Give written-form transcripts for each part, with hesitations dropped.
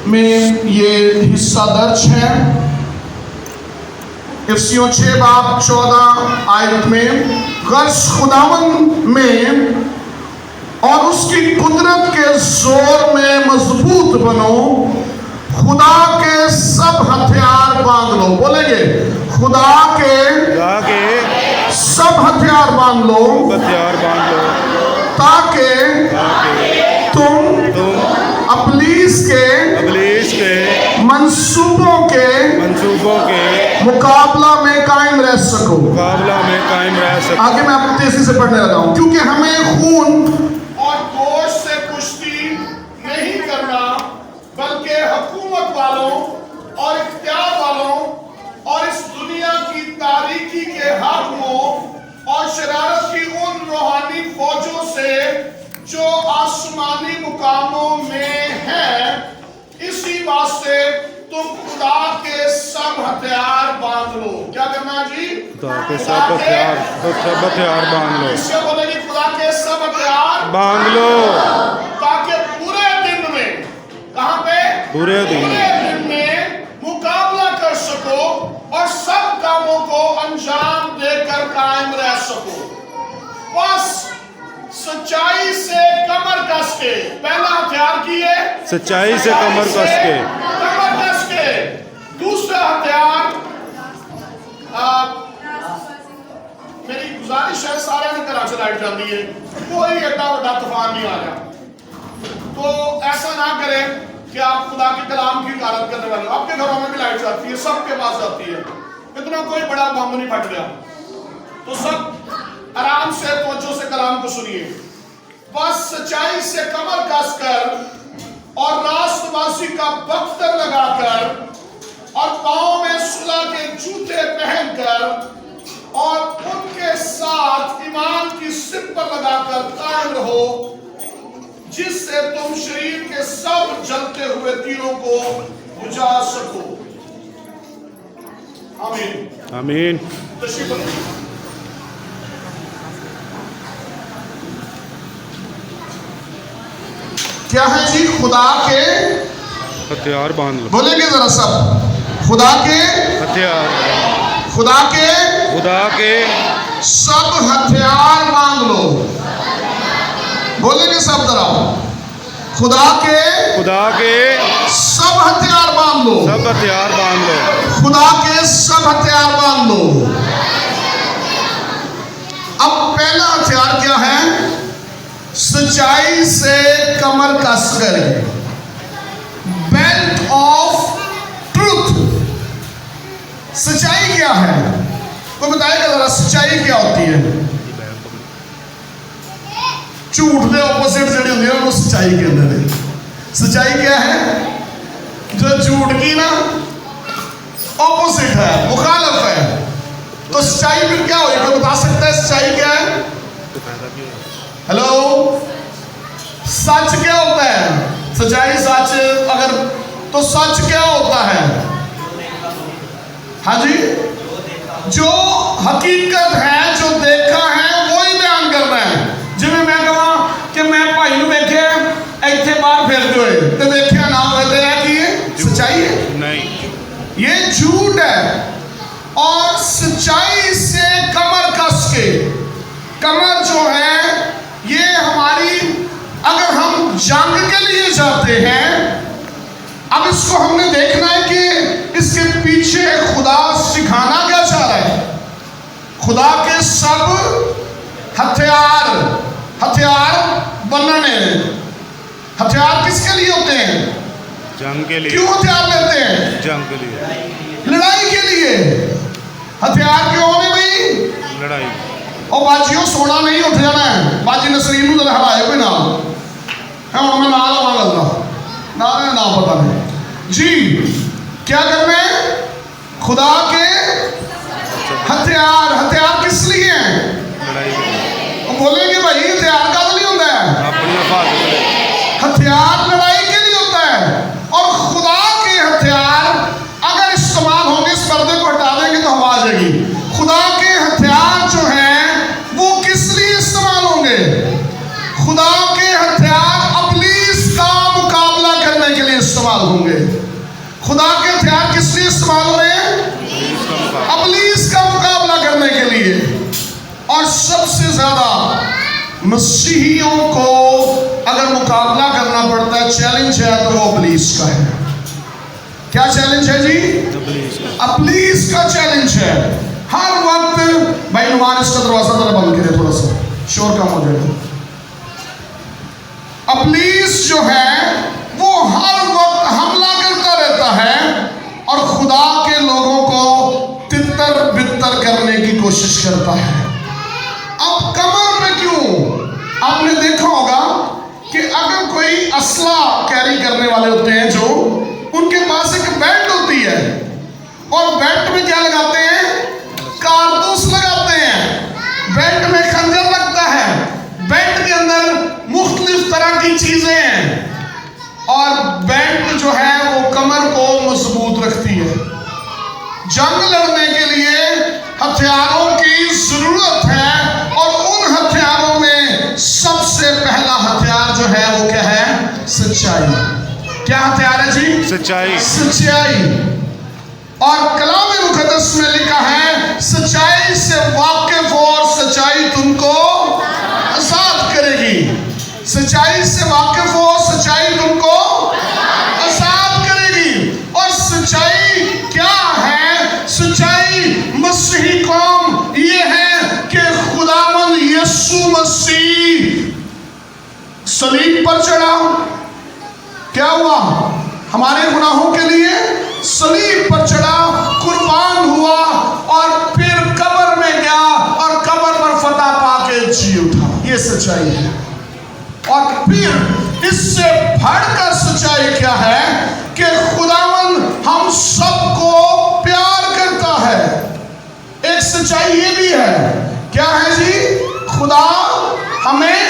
में ये हिस्सा दर्ज है। इफ्सियों 6:14 में गर्ज खुदावन में और उसकी कुदरत के जोर में मजबूत बनो, खुदा के सब हथियार बांध लो। बोलेंगे खुदा के सब हथियार बांध लो, ताकि तुम इब्लीस के मंसूबों के मुकाबला में कायम रह सको। आगे मैं आपको तेजी से पढ़ने लगा हूं। क्योंकि हमें खून और गोश्त से कुश्ती नहीं करना, बल्कि हुकूमत वालों और इख्तियार वालों और इस दुनिया की तारीकी के हाकिमों और शरारत की उन रूहानी फौजों से जो आसमानी मुकामों में है। इसी वास्ते तुम खुदा के सब हथियार बांध लो। क्या करना जी? खुदा के सब हथियार बांध लो। इससे बोलेगी खुदा के सब हथियार बांध लो, ताकि पूरे दिन में, कहां पे? पूरे दिन में मुकाबला कर सको और सब कामों को अंजाम देकर कायम रह सको। बस सच्चाई से कमर कस के, पहला हथियार की है सच्चाई से कमर कस के। दूसरा हथियार, मेरी गुजारिश है सारे की तरह से लाइट जाती है, कोई एडा बड़ा तूफान नहीं आ रहा, तो ऐसा ना करें कि आप खुदा के कलाम की कारत करने वाले। आपके घरों में भी लाइट जाती है, सबके पास जाती है, इतना कोई बड़ा बम नहीं फट गया, तो सब आराम से तवज्जो से कलाम को सुनिए। बस सच्चाई से कमर कसकर और रास्तबाजी का बख्तर लगाकर और पांव में सुलह के जूते पहनकर और उनके साथ ईमान की सिर पर लगाकर कायम रहो, जिससे तुम शरीर के सब जलते हुए तीरों को बुझा सको। आमीन आमीन। क्या है जी? खुदा के हथियार बांध लो। बोलेंगे जरा सब, खुदा के हथियार, खुदा के सब हथियार बांध लो। बोलेंगे सब जरा, खुदा के सब हथियार बांध लो, खुदा के सब हथियार बांध लो। अब पहला हथियार क्या है? सच्चाई से कमर कसकर, बेल्ट ऑफ ट्रूथ। सच्चाई क्या है? कोई बताएगा जरा, सच्चाई क्या होती है? झूठ के ऑपोजिट जड़ी होती है वो सच्चाई के अंदर है। सच्चाई क्या है? जो झूठ की ना ऑपोजिट है, मुखालिफ है, तो सच्चाई फिर क्या होगी? कोई बता सकता है सच्चाई क्या है? हेलो, सच क्या होता है? सच्चाई सच, अगर तो सच क्या होता है? हाँ जी, जो हकीकत है, जो देखा है वो ही बयान करना है। जिਵੇਂ मैं कहा कि मैं भाई ਨੂੰ ਵੇਖਿਆ ਇੱਥੇ ਬਾਹਰ ਫਿਰਦੇ ਹੋਏ ਤੇ ਵੇਖਿਆ ਨਾ ਹੋਵੇ ਤੇ ਇਹ ਕੀ है? सच्चाई है? नहीं, ये झूठ है। और सच्चाई से कमर कस के, कमर जो है ये हमारी, अगर हम जंग के लिए जाते हैं, अब इसको हमने देखना है कि इसके पीछे खुदा सिखाना क्या चाह रहा है। खुदा के सब हथियार बनने, हथियार किसके लिए होते हैं? जंग के लिए। क्यों हथियार लेते हैं? जंग के लिए, लड़ाई के लिए। हथियार क्यों होने भाई? लड़ाई। और बाजियों सोना नहीं उठ जाना है। बाजी नसरीन को जरा हलाए कोई नाम है, मैं ना लवा गलता ना पता नहीं जी। क्या करना है? खुदा के हथियार किस लिए हैं? लड़ाई। बोलेंगे भाई हथियार का लिए होता है? अपनी हिफाजत। हथियार लड़ाई के लिए होता है। और खुदा के हथियार अगर इस्तेमाल होंगे, इस पर्दे को हटा देंगे तो हवा आ जाएगी। खुदा के हथियार जो हैं वो किस लिए इस्तेमाल होंगे? खुदा के हथियार इब्लीस का मुकाबला करने के लिए इस्तेमाल होंगे। खुदा के हथियार किस लिए इस्तेमाल हो रहे हैं? इब्लीस का मुकाबला करने के लिए। और सबसे ज्यादा मसीहियों को अगर मुकाबला करना पड़ता है, चैलेंज है, तो वो इब्लीस का है। क्या चैलेंज है जी? इब्लीस का चैलेंज है। हर वक्त भाई नुमान इसका दरवाजा जरा बंद करे, थोड़ा सा शोर कम हो जाएगा। इब्लीस जो है वो हर वक्त हमला करता रहता है और खुदा के लोगों को तितर बितर करने की कोशिश करता है। अब कमर पे क्यों? आपने देखा होगा कि अगर कोई असला कैरी करने वाले होते हैं, जो उनके पास एक बेल्ट होती है और बेल्ट में क्या लगाते हैं? कारतूस लगाते हैं। बेल्ट में खंजर लगता है। बेल्ट के अंदर मुख्तलिफ तरह की चीजें हैं और बेल्ट जो है वो कमर को मजबूत रखती है। जंग लड़ने के लिए हथियारों की जरूरत है और उन हथियारों में सबसे पहला हथियार जो है वो क्या है? सच्चाई। क्या हथियार है जी? सच्चाई। सच्चाई। और कलाम मुकद्दस में लिखा है सच्चाई से वाकिफ हो और सच्चाई तुमको आजाद करेगी। सच्चाई से वाकिफ हो, सच्चाई तुमको आजाद करेगी। और सच्चाई क्या है? सच्चाई मसीही कौम ये है कि खुदावंद यीशु मसीह सलीब पर चढ़ा। क्या हुआ? हमारे गुनाहों के लिए सलीब पर चढ़ा, कुर्बान हुआ और फिर कब्र में गया और कब्र पर फतह पाके जी उठा। ये सच्चाई है। और फिर इससे बढ़कर सच्चाई क्या है कि खुदावंद हम सबको प्यार करता है। एक सच्चाई ये भी है। क्या है जी? खुदा हमें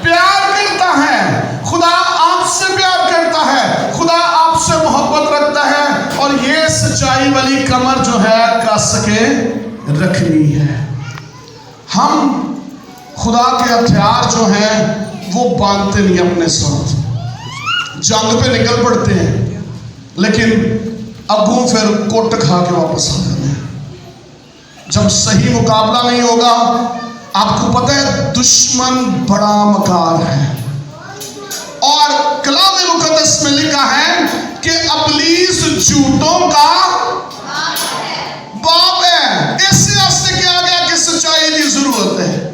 प्यार करता है। खुदा आपसे प्यार करता है। खुदा आपसे मोहब्बत रखता है। और ये सच्चाई वाली कमर जो है कस के रखनी है। हम खुदा के हथियार जो हैं वो बांधते नहीं अपने साथ, जंग पे निकल पड़ते हैं, लेकिन अबू फिर कोट खा के वापस आ जाते हैं। जब सही मुकाबला नहीं होगा, आपको पता है दुश्मन बड़ा मकार है। और कलाम मुकद्दस में लिखा है कि इब्लीस झूठों का बाप है। इससे वास्ते क्या गया कि सच्चाई की जरूरत है।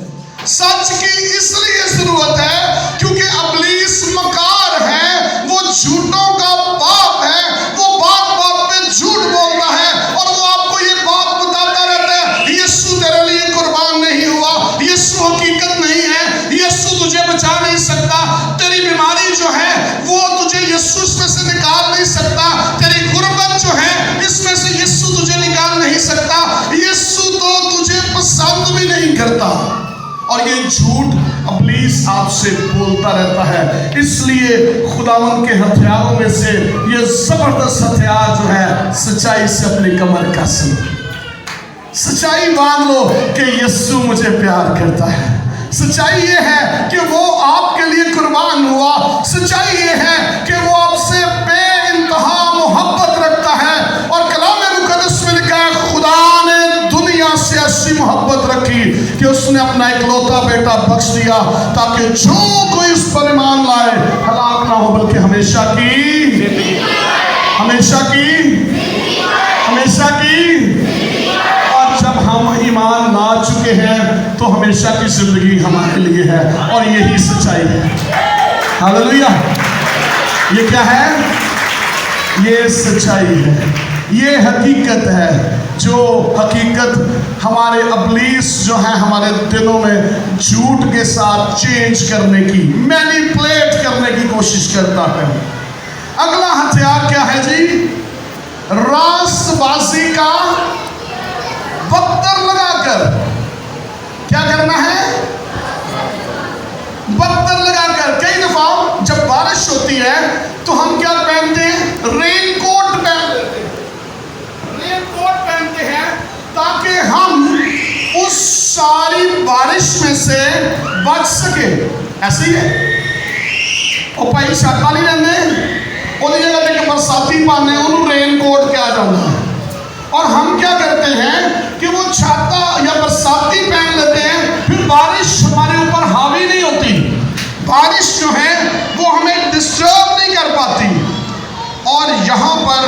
सच की इसलिए जरूरत है क्योंकि इब्लीस मकार है, वो झूठों का बाप है। वो बात बात पे झूठ बोलता है और वो आपको ये बात बताता रहता है यीशु तेरे लिए कुर्बान नहीं हुआ, यीशु हकीकत नहीं है, यीशु तुझे बचा नहीं सकता, तेरी बीमारी जो है वो तुझे यीशु इसमें से निकाल नहीं सकता, तेरी गुर्बत जो है इसमें से यीशु तुझे निकाल नहीं सकता, यीशु तो तुझे पसंद भी नहीं करता। और ये झूठ इब्लीस आपसे बोलता रहता है। इसलिए खुदावंद के हथियारों में से ये जबरदस्त हथियार जो है सच्चाई से अपनी कमर कस लो। सच्चाई बांध लो कि यीशु मुझे प्यार करता है। सच्चाई ये है कि वो आपके लिए कुर्बान हुआ। सच्चाई ये है कि वो आपसे बेइंतहा मोहब्बत रखता है। और कलाम मुकद्दस में लिखा है खुदा ने दुनिया से ऐसी मोहब्बत रखी कि उसने अपना इकलौता बेटा बख्श दिया ताकि जो कोई उस पर ईमान लाए हलाक ना हो बल्कि हमेशा की और जब हम ईमान ला चुके हैं तो हमेशा की जिंदगी हमारे लिए है। और यही सच्चाई है। हालेलुया। ये क्या है? ये सच्चाई है, ये हकीकत है। जो हकीकत हमारे इब्लीस जो है हमारे दिलों में झूठ के साथ चेंज करने की, मैनिपुलेट करने की कोशिश करता है। अगला हथियार क्या है जी? रास्तबाजी का बख्तर लगाकर। क्या करना है? बख्तर लगाकर। कई दफा जब बारिश होती है तो हम क्या पहनते हैं? रेनकोट पहनते हैं ताकि हम उस सारी बारिश में से बच सके। ऐसे ही है। और भाई शाकाली रहने ਉਹਦੀ ਜਗ੍ਹਾ ਤੇ ਕਿ बरसाती पाने ਉਹਨੂੰ रेन कोट किया जाता है। और हम क्या करते हैं कि वो छाता या बरसाती पहन लेते हैं, फिर बारिश हमारे ऊपर हावी नहीं होती, बारिश जो है वो हमें डिस्टर्ब नहीं कर पाती। और यहाँ पर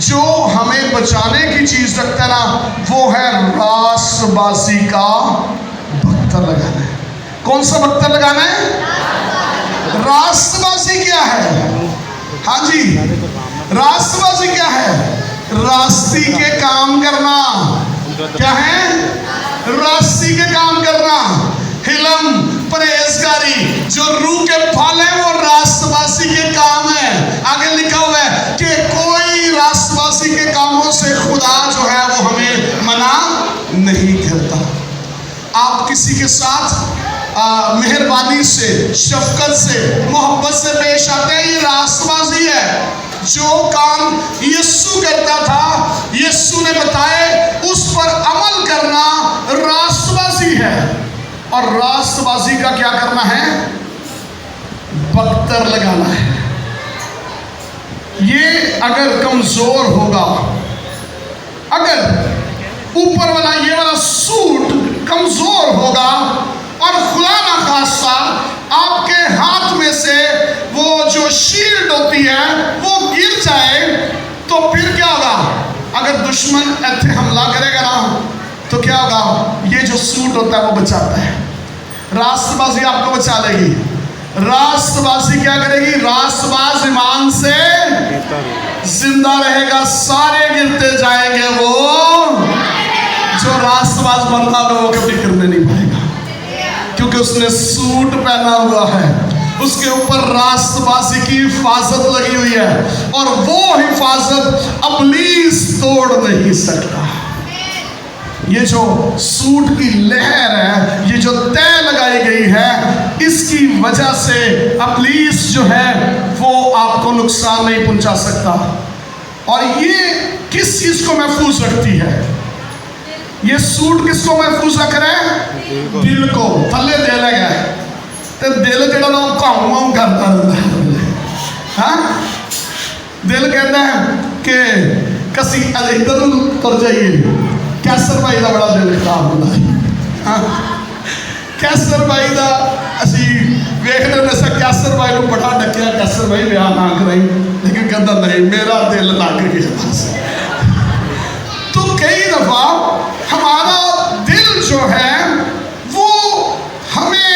जो हमें बचाने की चीज रखता है ना, वो है रासबाजी का बख्तर लगाना है। कौन सा बख्तर लगाना है? रासबाजी क्या है? हाँ जी, रासबाजी क्या है? रास्ती के काम करना। क्या है? रास्ती के काम करना। हिलम परहेजगारी जो रूह के फल है वो रास्तबाजी के काम है। आगे लिखा हुआ है कि कोई रास्तबाजी के कामों से खुदा जो है वो हमें मना नहीं करता। आप किसी के साथ मेहरबानी से, शफकत से, मोहब्बत से पेश आते हैं, ये रास्तबाजी है। जो काम यीशु करता था, यीशु ने बताए, उस पर अमल करना रास्तबाजी है। और रास्तबाजी का क्या करना है? बख्तर लगाना है। ये अगर कमजोर होगा, अगर ऊपर वाला ये वाला सूट कमजोर होगा और खुदा ना खास्ता आपके हाथ में से वो जो शील्ड होती है वो गिर जाए, तो फिर क्या होगा? अगर दुश्मन ऐसे हमला करेगा ना, तो क्या होगा? ये जो सूट होता है वो बचाता है। रास्तबाजी आपको बचा लेगी। रास्तबाजी क्या करेगी? रास्तबाज ईमान से जिंदा रहेगा, सारे गिरते जाएंगे, वो जो रास्तबाज बनता होगा वो कभी गिरने नहीं पाएगा, क्योंकि उसने सूट पहना हुआ है, उसके ऊपर रास्तबाजी की हिफाजत लगी हुई है, और वो हिफाजत इब्लीस तोड़ नहीं सकता। ये जो सूट की लहर है, ये जो तय लगाई गई है, इसकी वजह से इब्लीस जो है वो आपको नुकसान नहीं पहुंचा सकता। और ये किस चीज को महफूज रखती है? ये सूट किसको महफूज रख रहा है? दिल को। थले दिल है, तो दिल जो ना घाऊ घाऊ करता रहता है। हाँ, दिल कहता है कि कसी इधर तुर जाइए। कैसर भाई का बड़ा दिल खराब होता है। हाँ, कैसर भाई का असी वेखते वैसा कैसर भाई को बड़ा डकिया, कैसर भाई ब्याह ना कराई, लेकिन कहता नहीं, मेरा दिल लग गया बस। तो कई दफा हमारा दिल जो है वो हमें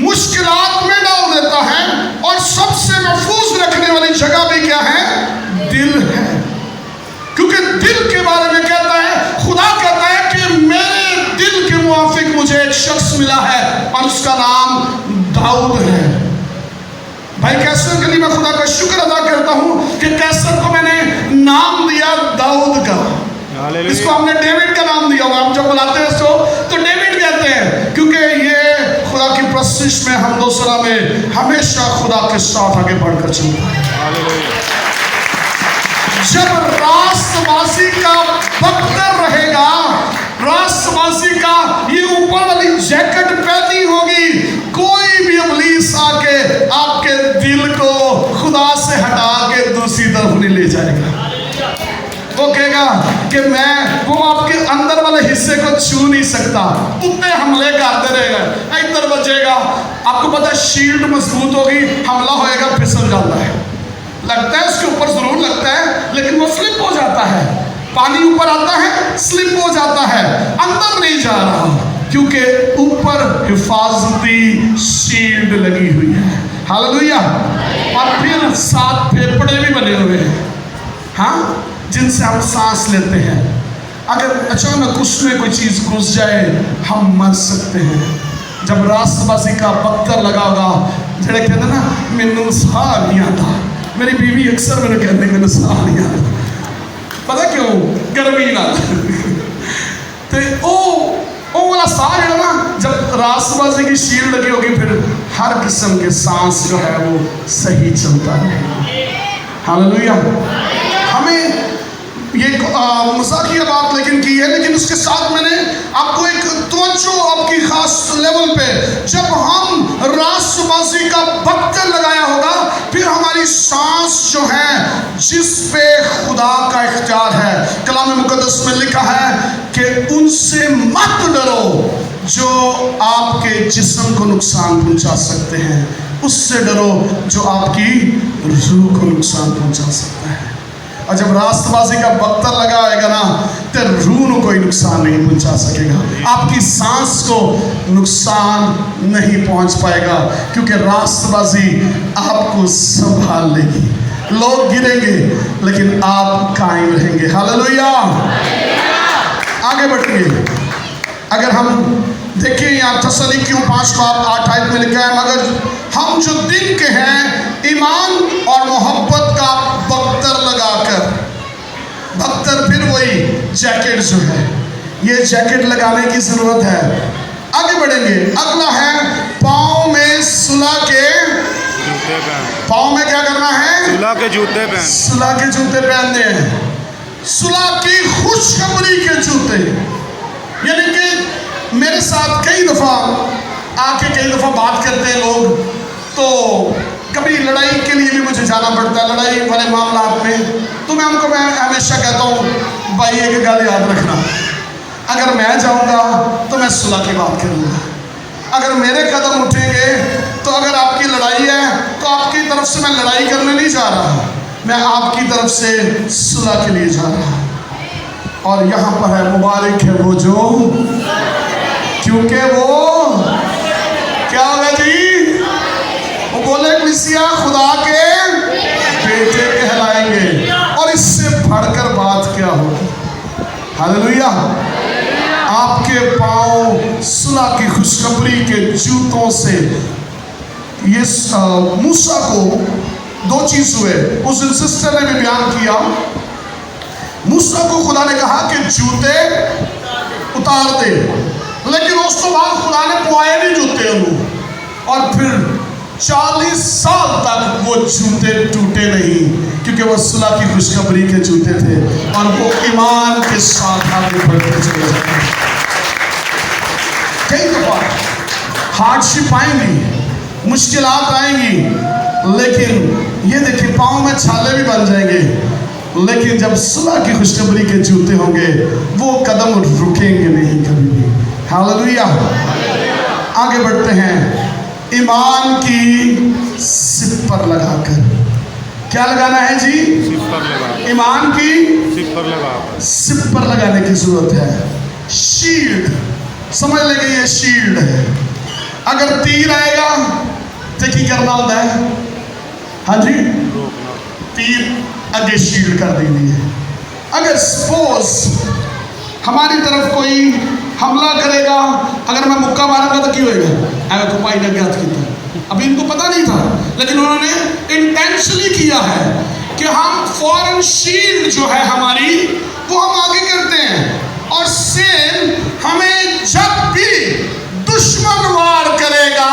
मुश्किलात में डाल देता है, और सबसे महफूज रखने वाली जगह भी क्या है? दिल है। क्योंकि दिल के बारे में कहता है, खुदा कहता है कि मेरे दिल के मुआफिक मुझे एक शख्स मिला है और उसका नाम दाऊद है। भाई कैसर के लिए मैं खुदा का शुक्र अदा करता हूँ कि कैसर को मैंने नाम दिया दाऊद का। इसको हमने डेविड का नाम दिया हुआ। हम जब बुलाते हैं इसको तो डेविड कहते हैं, क्योंकि ये खुदा की प्रस्तिश में, हम दूसरा में हमेशा खुदा के साथ आगे बढ़कर चलता है। जब रास्तबाजी का बख्तर रहेगा, रास्तबाजी का ये ऊपर वाली जैकेट पहनी होगी, कोई भी इब्लीस आके आपके दिल को खुदा से हटा के दूसरी तरफ नहीं ले जाएगा। वो कहेगा कि वो आपके अंदर वाले हिस्से को छू नहीं सकता, उतने हमले करते रहेगा, इधर बचेगा। आपको पता है शील्ड मजबूत होगी, हमला होएगा, फिसल जाता है, लगता है उसके ऊपर जरूर लगता है, लेकिन वो स्लिप हो जाता है। पानी ऊपर आता है, स्लिप हो जाता है, अंदर नहीं जा रहा, क्योंकि ऊपर हिफाजती शील्ड लगी हुई है। हालेलुया। और फिर 7 फेफड़े भी बने हुए हैं, हाँ, जिनसे हम सांस लेते हैं। अगर अचानक उसमें कोई चीज घुस जाए, हम मर सकते हैं। जब रास्तबाजी का बख्तर लगा होगा, जरा कहते ना, मैनू साह नहीं आता। मेरी बीवी अक्सर मैंने कहते मैंने साह नहीं आता, पता क्यों? गर्मी ना तो वो वाला साह है ना, जब रास्तबाजी की शील्ड लगी होगी, फिर हर किस्म के सांस जो है वो सही चलता है। हालेलुया। हमें ये मजाकिया बात लेकिन की है, लेकिन उसके साथ मैंने आपको एक तवज्जो आपकी खास लेवल पे, जब हम रास्तबाजी का बख्तर लगाया होगा, फिर फिर हमारी सांस जो है जिस पे खुदा का इख्तियार है, कलाम मुकद्दस में लिखा है कि उनसे मत डरो जो आपके जिस्म को नुकसान पहुंचा सकते हैं, उससे डरो जो आपकी रूह को नुकसान पहुंचा सकता है। और जब रास्तबाजी का बख्तर लगा होगा ना, तो रूह को कोई नुकसान नहीं पहुंचा सकेगा, आपकी सांस को नुकसान नहीं पहुंच पाएगा, क्योंकि रास्तबाजी आपको संभाल लेगी। लोग गिरेंगे लेकिन आप कायम रहेंगे। हालेलुया। आगे बढ़िए। अगर हम देखिए यहाँ तसल्लीकियों 5:8 में लिखा है, मगर हम जो दिन के हैं ईमान और मोहब्बत का बख्तर लगाकर, बख्तर फिर वही जैकेट जो है, ये जैकेट लगाने की जरूरत है। आगे बढ़ेंगे। अगला है पाँव में सुलह के जूते पहन। पाँव में क्या करना है? सुलह के जूते पहन। सुलह के जूते पहनने हैं, सुलह की खुशखबरी के जूते। यानी कि मेरे साथ कई दफ़ा बात करते हैं लोग, तो कभी लड़ाई के लिए भी मुझे जाना पड़ता है, लड़ाई वाले मामलात में, तो मैं हमेशा कहता हूँ भाई एक गल याद रखना, अगर मैं जाऊँगा तो मैं सुलह की बात करूँगा, अगर मेरे कदम उठेंगे तो अगर आपकी लड़ाई है तो आपकी तरफ से मैं लड़ाई करने नहीं जा रहा, मैं आपकी तरफ से सुलह के लिए जा रहा। और यहाँ पर है मुबारक है वो जो, क्योंकि वो क्या होगा जी? वो बोले कलीसिया खुदा के बेटे कहलाएंगे। और इससे बढ़कर बात क्या होगी? हालेलुया। आपके पांव सुलह की खुशखबरी के जूतों से। ये मूसा को दो चीज हुए, उस सिस्टर ने भी बयान किया। मूसा को खुदा ने कहा कि जूते उतार दे, लेकिन उसके बाद खुदा ने पुआए नहीं जूते उन्होंने, और फिर 40 साल तक वो जूते टूटे नहीं, क्योंकि वो सुलह की खुशखबरी के जूते थे और वो ईमान के साथ आगे बढ़ते चले जाते। कई दफा हार्डशिप आएंगी, मुश्किलात आएंगी, लेकिन ये देखिए पाँव में छाले भी बन जाएंगे, लेकिन जब सुलह की खुशखबरी के जूते होंगे वो कदम रुकेंगे नहीं कभी भी। हालेलुया। आगे बढ़ते हैं। ईमान की सिप पर लगाकर, क्या लगाना है जी? सिप पर लगा। ईमान की सिप पर लगाने की जरूरत है। शील्ड समझ लेंगे, ये शील्ड है। अगर तीर आएगा तो क्या करना होता है? हाँ जी, तीर आगे शील्ड कर देनी है। अगर सपोज हमारी तरफ कोई हमला करेगा, अगर मैं मुक्का मारूंगा तो क्यों होगा? अगर को पाई लग गया, अभी इनको पता नहीं था, लेकिन उन्होंने इंटेंशनली किया है कि हम फॉरन शील्ड जो है हमारी वो हम आगे करते हैं। और सेम हमें जब भी दुश्मन वार करेगा,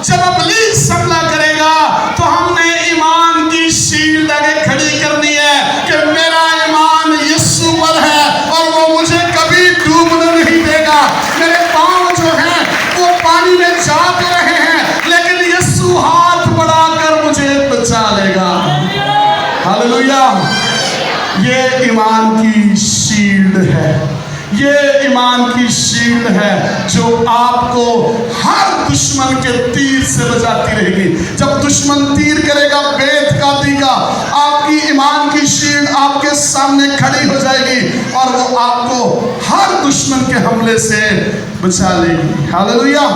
जब इब्लीस हमला करेगा, तो हमने ईमान की शील्ड आगे खड़ी करनी है कि मेरा ईमान यीशु पर है और वो मुझे कभी डूबने नहीं देगा। मेरे पांव जो हैं वो पानी में जा तो रहे हैं, लेकिन यीशु हाथ बढ़ाकर मुझे बचा लेगा। हालेलुया। ये ईमान की शील्ड है, ये ईमान की शील्ड है जो आपको हर दुश्मन के तीर से बचाती रहेगी। जब दुश्मन तीर करेगा बेतकाती का, आपकी ईमान की शील्ड आपके सामने खड़ी हो जाएगी और वो आपको हर दुश्मन के हमले से बचा लेगी। हालेलुया।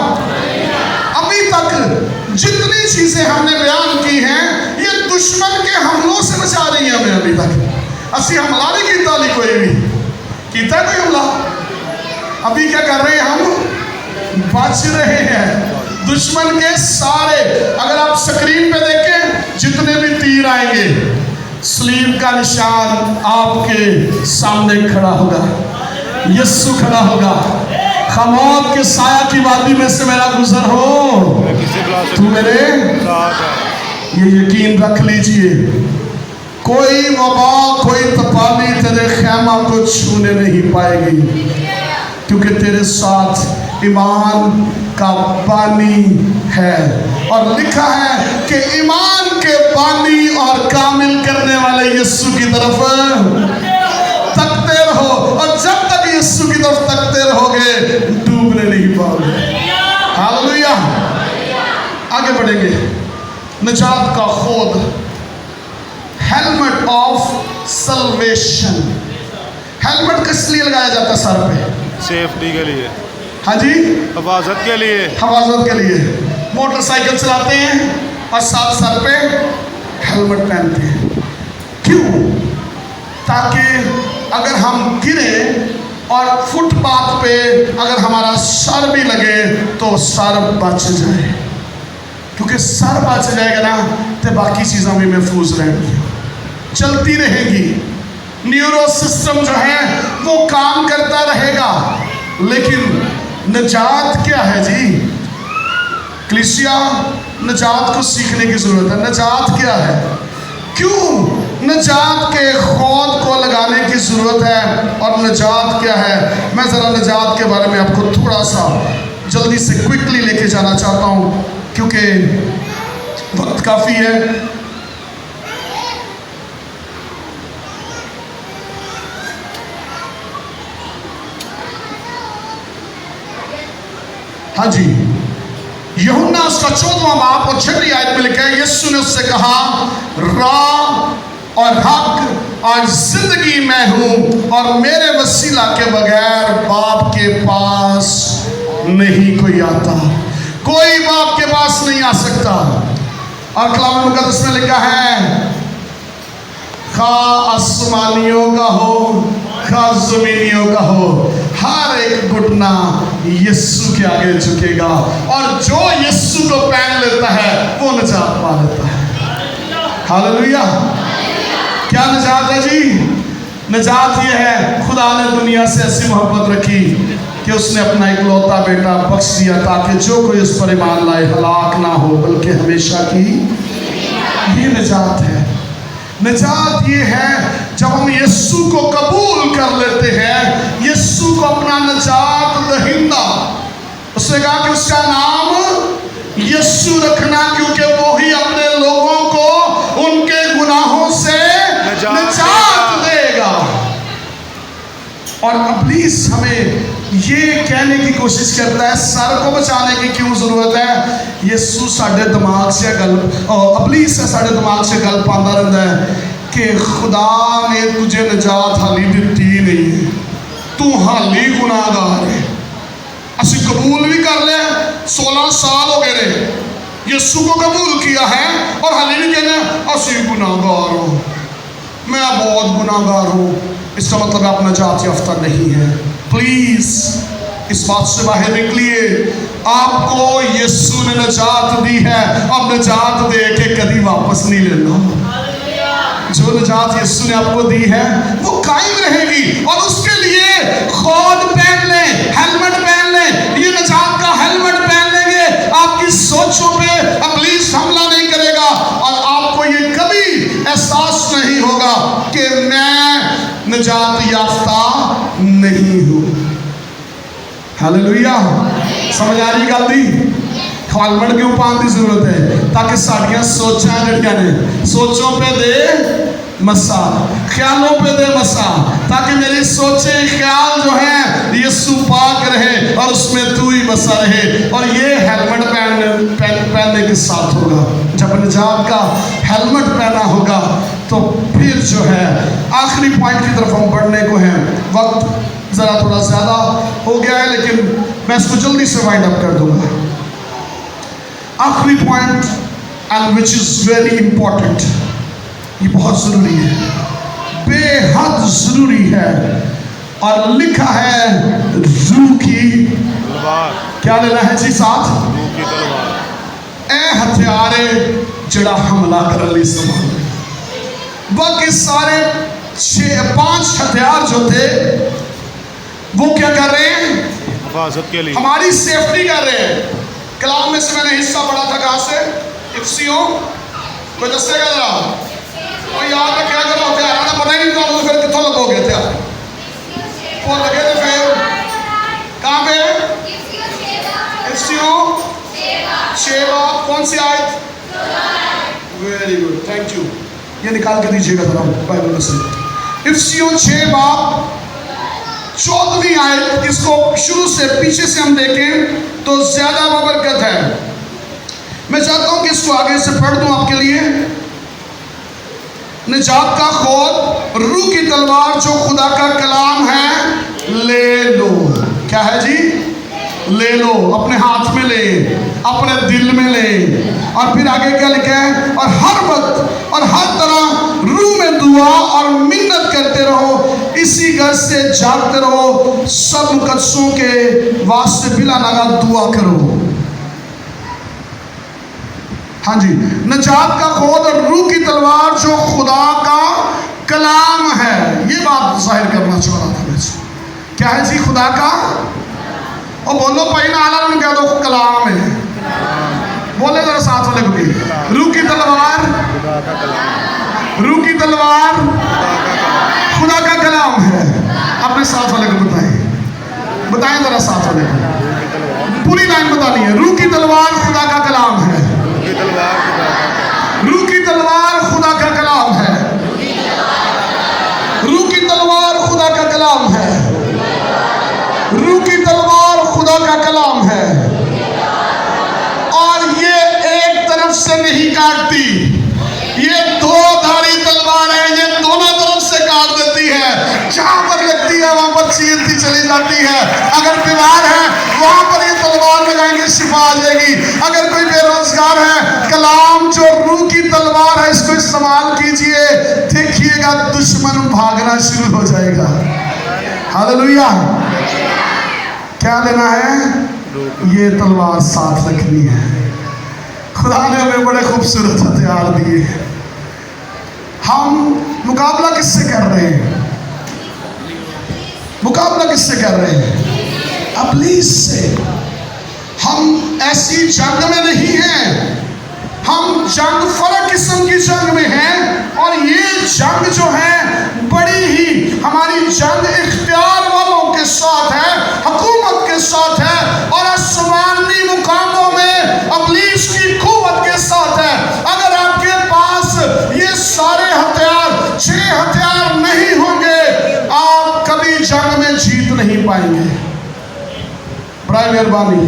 अभी तक जितनी चीजें हमने बयान की हैं, ये दुश्मन के हमलों से बचा रही है हमें। अभी तक असि हमला नहीं कीता, कोई भी कीता कोई हमला? अभी क्या कर रहे हैं? हम बच रहे हैं दुश्मन के सारे। अगर आप स्क्रीन पे देखें, जितने भी तीर आएंगे, सलीब का निशान आपके सामने खड़ा होगा, यीशु खड़ा होगा। खमौत के साया की वादी में से मेरा गुजर हो, तू मेरे, ये यकीन रख लीजिए, कोई वबा कोई तपाली तेरे खैमा को छूने नहीं पाएगी, क्योंकि तेरे साथ ईमान का पानी है। और लिखा है कि ईमान के बानी और कामिल करने वाले यीशु की तरफ तकते रहो, और जब तक यीशु की तरफ तकते रहोगे डूबने नहीं पाओगे। हालेलुया। आगे बढ़ेंगे। निजात का खोद, हेलमेट ऑफ सल्वेशन। हेलमेट किस लिए लगाया जाता है? सर पे सेफ्टी के लिए। हाँ जी, हिफाजत के लिए। हिफाजत के लिए। मोटरसाइकिल चलाते हैं और साथ सर पे हेलमेट पहनते हैं। क्यों? ताकि अगर हम गिरे और फुटपाथ पे अगर हमारा सर भी लगे तो सर बच जाए, क्योंकि सर बच जाएगा ना तो बाकी चीज़ें भी महफूज रहेंगी, चलती रहेगी। न्यूरो सिस्टम जो है वो काम करता रहेगा। लेकिन निजात क्या है जी? कलीसिया, निजात को सीखने की जरूरत है। निजात क्या है? क्यों निजात के खोद को लगाने की जरूरत है? और निजात क्या है? मैं ज़रा निजात के बारे में आपको थोड़ा सा जल्दी से क्विकली लेके जाना चाहता हूँ, क्योंकि वक्त काफ़ी है। हाँ जी, यूहन्ना उसका 14वां बाब और 6वीं आयत में लिखा है, यीशु ने उससे कहा, राह और हक और जिंदगी मैं हूं, और मेरे वसीला के बगैर बाप के पास नहीं कोई आता। कोई बाप के पास नहीं आ सकता। और कलाम मुकद्दस में लिखा है, खा आसमानियों का हो खा जमीनियों का हो, हर एक घुटना यीशु के आगे झुकेगा, और जो यीशु को पहन लेता है वो निजात पा लेता है। हालेलुया। क्या निजात है जी? निजात ये है, खुदा ने दुनिया से ऐसी मोहब्बत रखी कि उसने अपना इकलौता बेटा बख्श दिया, ताकि जो कोई उस पर ईमान लाए हलाक ना हो बल्कि हमेशा की। ये निजात है। निजात ये है जब हम यीशु को कबूल कर लेते हैं, यीशु को अपना निजात दहिंदा। उसने कहा कि उसका नाम यीशु रखना, क्योंकि वो ही अपने लोगों को उनके गुनाहों से निजात देगा। और इब्लीस हमें ये कहने की कोशिश करता है, सर को बचाने की क्यों जरूरत है? यीशु साढ़े दिमाग से गल, इब्लीस है साढ़े दिमाग से गल पाता रहता है कि खुदा ने तुझे निजात हाली दी नहीं है, तू हाली गुनाहगार है। असि कबूल भी कर ले, 16 साल हो गए रे यीशु को कबूल किया है, और हाली भी कहना असि गुनाहगार हो, मैं बहुत गुनाहगार हूँ। इसका मतलब आप निजात याफ्ता नहीं है। प्लीज इस बात से बाहर निकलिए। आपको यीशु ने निजात दी है, और निजात दे के कभी वापस नहीं लेना। जो निजात यीशु ने आपको दी है वो कायम रहेगी, और उसके लिए खोद पहन ले, हेलमेट पहन ले। ये निजात का हेलमेट पहन लेंगे, आपकी सोचों पे इब्लीस हमला नहीं करेगा, और आपको ये कभी एहसास नहीं होगा कि मैं निजात याफ्ता नहीं हूँ। हालेलुया। समझ आ रही गल दी? हेलमेट क्यों पाने की जरूरत है? ताकि साड़ियाँ सोचा जड़ियाँ ने सोचों पे दे मसा, ख्यालों पे दे मसा, ताकि मेरी सोचें ख्याल जो है यीशु पाक रहे और उसमें तू ही बसा रहे। और ये हेलमेट पहनने के साथ होगा। जब निजात का हेलमेट पहना होगा तो फिर जो है आखिरी पॉइंट की तरफ हम बढ़ने को हैं। वक्त ज़रा थोड़ा ज़्यादा हो गया है, लेकिन मैं इसको जल्दी से वाइंड अप कर दूंगा। आखिरी point, and which is very important, ये बहुत ज़रूरी है, बेहद ज़रूरी है, और लिखा है रूह की तलवार। क्या लेना है जी साथ? रूह की तलवार। ए हथियारे जड़ा हमला कर ली संभाल। बाकी सारे 5 हथियार जो थे वो क्या कर रहे हैं? हिफाजत के लिए, हमारी सेफ्टी कर रहे हैं। कलाम में से मैंने हिस्सा पढ़ा था, कहाँ से? इफ्सियों। कोई दस्तेगा जरा, कोई याद रखे अगर हथियार ना पता ही नहीं तो फिर कितों लगोगे हथियार? वो लगे थे फिर कहाँ पे? इफ्सियों 6। कौन सी आयत? वेरी ये निकाल के दीजिएगा जरा बाइबल में से। इफिसियों 6 बाब 14वीं आयत, इसको शुरू से पीछे से हम देखें तो ज्यादा बरकत है। मैं चाहता हूं कि इसको आगे से पढ़ दूं आपके लिए। निजात का खोद, रूह की तलवार जो खुदा का कलाम है, ले लो। क्या है जी? ले लो, अपने हाथ में ले, अपने दिल में ले। और फिर आगे क्या लिखा है? और हर वक्त और हर तरह रूह में दुआ और मिन्नत करते रहो, इसी गर्ज से जागते रहो, सब मुकद्दसों के वास्ते बिला नागा दुआ करो। हाँ जी, निजात का खोद और रूह की तलवार जो खुदा का कलाम है, ये बात जाहिर करना चाह रहा था मैं। क्या है जी? खुदा का। और बोलो भाई ना आला कह दो कलाम है। बोले जरा साथ वाले को भी, रूह की तलवार, रूह की तलवार खुदा का कलाम है। अपने साथ वाले को बताएं जरा साथ वाले को, पूरी लाइन बतानी है। रूह की तलवार खुदा का कलाम है, रूह की तलवार खुदा का कलाम है, रूह की तलवार खुदा का कलाम है, रूह की तलवार खुदा का कलाम है। और ये एक तरफ से नहीं काटती, ये दो धारी तलवार है, ये दोनों तरफ से काट देती है। जहां पर लगती है वहां पर चीरती चली जाती है। अगर बीमार है वहां पर ये तलवार लगाएंगे, शिफा आ जाएगी। अगर कोई बेरोजगार है, कलाम जो रूह की तलवार है, इसको इस्तेमाल कीजिए, देखिएगा दुश्मन भागना शुरू हो जाएगा। हालेलुया। क्या लेना है? ये तलवार साथ रखनी है। खुदा ने हमें बड़े खूबसूरत हथियार दिए। हम मुकाबला किससे कर रहे हैं? मुकाबला किससे कर रहे हैं? इब्लीस से। हम ऐसी जंग में नहीं हैं, हम जंग फर्क किस्म की जंग में हैं। और ये जंग जो है बड़ी ही, हमारी जंग इख्तियार वालों के साथ है, हुकूमत के साथ है, और आसमानी मुकामों में इब्लीस की कुव्वत के साथ है। अगर आपके पास ये सारे हथियार, 6 हथियार नहीं होंगे, आप कभी जंग में जीत नहीं पाएंगे। बड़ी मेहरबानी,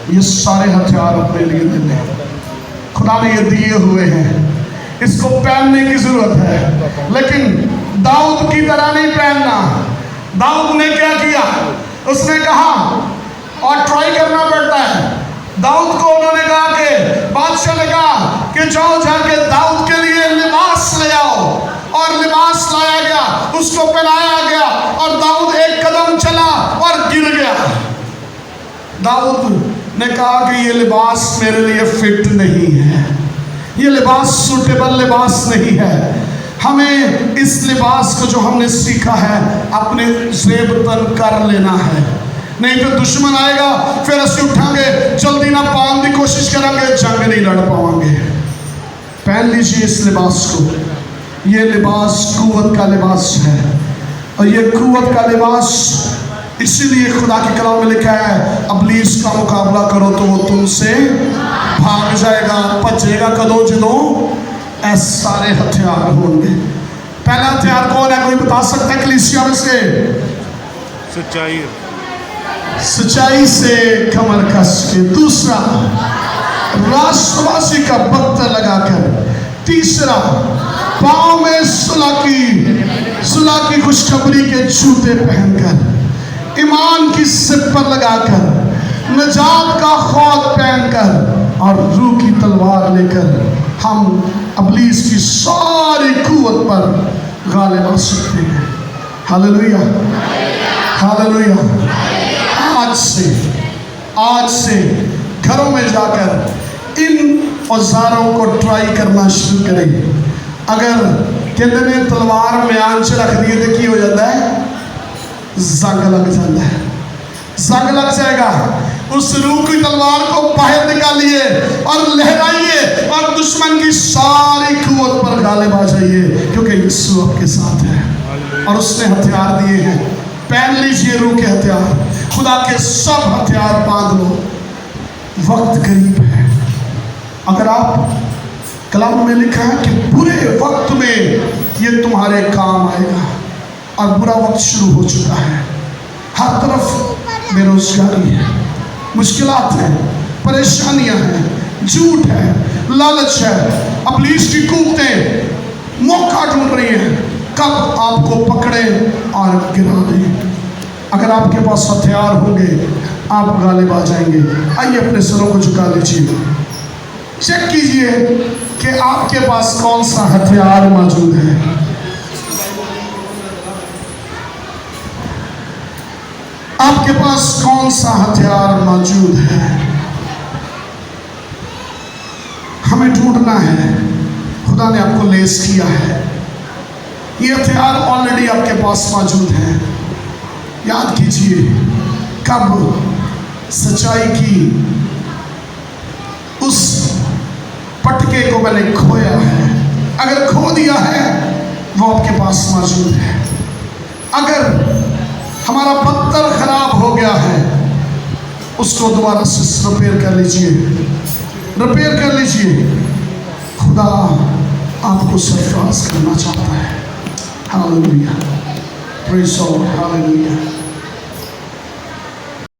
ये सारे हथियार अपने लिए देने खुदा ने ये दिए हुए हैं, इसको पहनने की जरूरत है। लेकिन दाऊद की तरह नहीं पहनना। दाऊद ने क्या किया? उसने कहा, और ट्राई करना पड़ता है। दाऊद को उन्होंने कहा कि बादशाह ने कहा कि जाओ जाके दाऊद के लिए लिबास ले आओ, और लिबास लाया गया, उसको पहनाया गया, और दाऊद एक कदम चला और गिर गया। दाऊद ने कहा कि ये लिबास मेरे लिए फिट नहीं है, ये लिबास सूटेबल लिबास नहीं है। हमें इस लिबास को जो हमने सीखा है अपने जेब तन कर लेना है, नहीं तो दुश्मन आएगा, फिर ਅਸੀਂ उठांगे, जल्दी ना पाने की कोशिश करेंगे, जंग नहीं लड़ पाएंगे। पहन लीजिए इस लिबास को। ये लिबास कुव्वत का लिबास है, और ये कुव्वत का लिबास इसीलिए खुदा के कलाम में लिखा है, इब्लीस का मुकाबला करो तो वो तुमसे भाग जाएगा, भजेगा कदों जदों ऐसे सारे हथियार होंगे। पहला हथियार कौन है? कोई बता सकता है कलीसिया में से? सच्चाई, सच्चाई से कमर कस के। दूसरा, राष्ट्रवासी का बख्तर लगाकर। तीसरा, पाँव में सुलह की खुशखबरी के जूते पहनकर, ईमान की सिर पर लगाकर, निजात का खौद पहनकर, और रूह की तलवार लेकर हम इब्लीस की सारी कुव्वत पर गालिब आ सकते हैं। Hallelujah, hallelujah. आज से घरों में जाकर इन औजारों को ट्राई करना शुरू करें। अगर कहते ने तलवार म्यान च रख दिए तो की हो जाता है? जंग लग जाता है, जंग लग जाएगा। उस रूह की तलवार को बाहर निकालिए और लहराइए, और दुश्मन की सारी कुव्वत पर गालिब आ जाइए, क्योंकि यीशु आपके साथ है और उसने हथियार दिए हैं। पहन लीजिए रूह के हथियार, खुदा के सब हथियार बांध लो। वक्त करीब है। अगर आप कलाम में लिखा है कि बुरे वक्त में ये तुम्हारे काम आएगा। और बुरा वक्त शुरू हो चुका है। हर तरफ बेरोजगारी है, मुश्किलात हैं, परेशानियां हैं, झूठ है, लालच है, इब्लीस की कुव्वतें मौका ढूंढ रही हैं कब आपको पकड़े और गिरा दें। अगर आपके पास हथियार होंगे आप गालिब आ जाएंगे। आइए अपने सरों को झुका लीजिए, चेक कीजिए कि आपके पास कौन सा हथियार मौजूद है। आपके पास कौन सा हथियार मौजूद है। हमें ढूंढना है। खुदा ने आपको लेस किया है, ये हथियार ऑलरेडी आपके पास मौजूद है। याद कीजिए कब सच्चाई की उस पटके को मैंने खोया है। अगर खो दिया है वो आपके पास मौजूद है। अगर हमारा पत्थर खराब हो गया है उसको दोबारा से रिपेयर कर लीजिए, रिपेयर कर लीजिए। खुदा आपको सरफराज करना चाहता है। Hallelujah, praise the Lord, hallelujah.